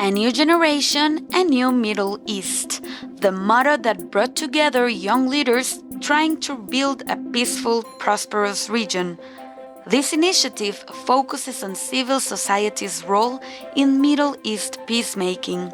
A new generation, a new Middle East. The motto that brought together young leaders trying to build a peaceful, prosperous region. This initiative focuses on civil society's role in Middle East peacemaking.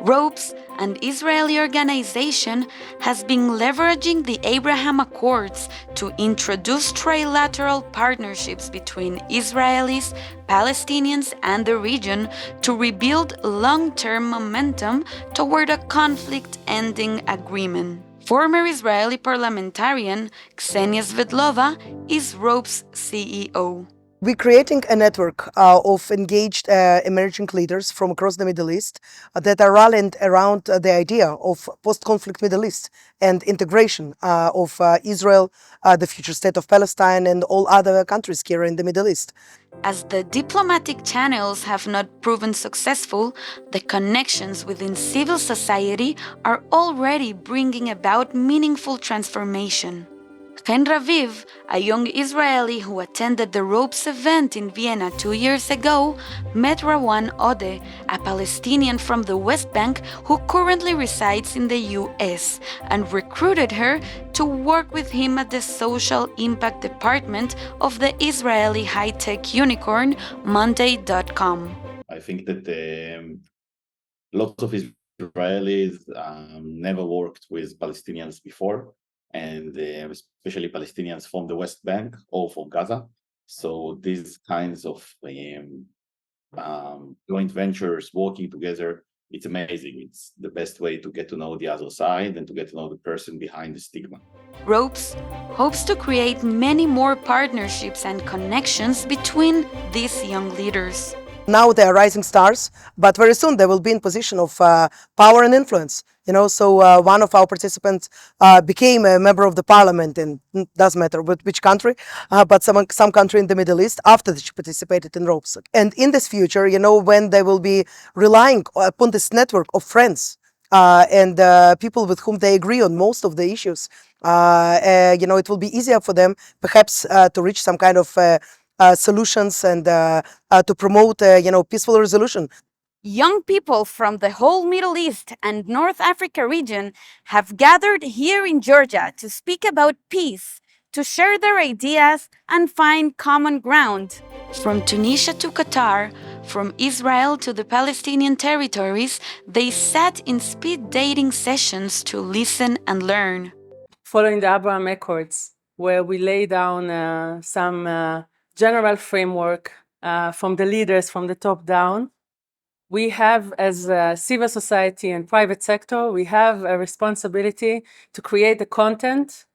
Ropes, an Israeli organization, has been leveraging the Abraham Accords to introduce trilateral partnerships between Israelis, Palestinians, and the region to rebuild long-term momentum toward a conflict-ending agreement. Former Israeli parliamentarian Ksenia Svedlova is Rope's CEO. We're creating a network of engaged emerging leaders from across the Middle East that are rallied around the idea of post-conflict Middle East and integration of Israel, the future state of Palestine, and all other countries here in the Middle East. As the diplomatic channels have not proven successful, the connections within civil society are already bringing about meaningful transformation. Chen Raviv, a young Israeli who attended the Ropes event in Vienna 2 years ago, met Rawan Odeh, a Palestinian from the West Bank who currently resides in the US, and recruited her to work with him at the Social Impact Department of the Israeli high-tech unicorn Monday.com. I think that lots of Israelis never worked with Palestinians before, and especially Palestinians from the West Bank or from Gaza. So these kinds of joint ventures working together, it's amazing. It's the best way to get to know the other side and to get to know the person behind the stigma. Ropes hopes to create many more partnerships and connections between these young leaders. Now they are rising stars, but very soon they will be in position of power and influence. So one of our participants became a member of the parliament, and it doesn't matter which country, but some country in the Middle East after she participated in Ropes. And in this future, when they will be relying upon this network of friends and people with whom they agree on most of the issues, it will be easier for them perhaps to reach some kind of solutions and to promote, peaceful resolution. Young people from the whole Middle East and North Africa region have gathered here in Georgia to speak about peace, to share their ideas and find common ground. From Tunisia to Qatar, from Israel to the Palestinian territories, they sat in speed dating sessions to listen and learn. Following the Abraham Accords, where we lay down some general framework from the leaders from the top down, we have, as civil society and private sector, we have a responsibility to create the content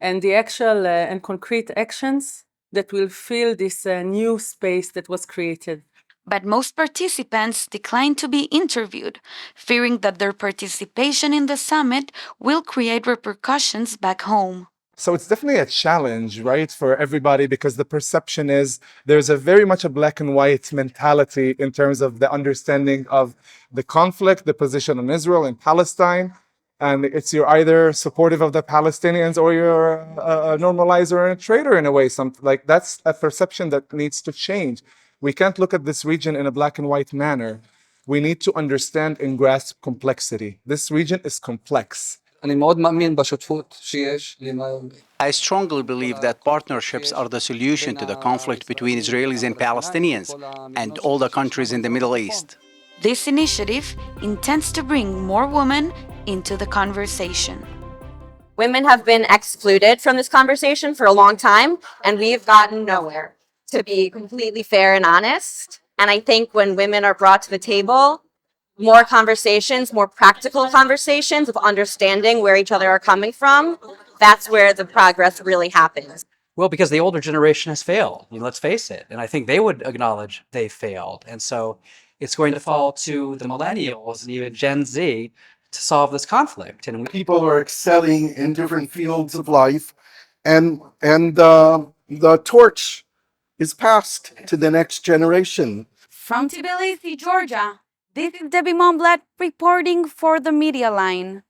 and the actual and concrete actions that will fill this new space that was created. But most participants declined to be interviewed, fearing that their participation in the summit will create repercussions back home. So it's definitely a challenge, right, for everybody, because the perception is there's a very much a black and white mentality in terms of the understanding of the conflict, the position on Israel and Palestine. And it's you're either supportive of the Palestinians or you're a normalizer and a traitor in a way. Like that's a perception that needs to change. We can't look at this region in a black and white manner. We need to understand and grasp complexity. This region is complex. I strongly believe that partnerships are the solution to the conflict between Israelis and Palestinians and all the countries in the Middle East. This initiative intends to bring more women into the conversation. Women have been excluded from this conversation for a long time, and we've gotten nowhere, to be completely fair and honest. And I think when women are brought to the table, more conversations, more practical conversations of understanding where each other are coming from, that's where the progress really happens. Well, because the older generation has failed, let's face it. And I think they would acknowledge they failed. And so it's going to fall to the millennials and even Gen Z to solve this conflict. And people are excelling in different fields of life, and the torch is passed to the next generation. From Tbilisi, Georgia, this is Debbie Monblatt reporting for the Media Line.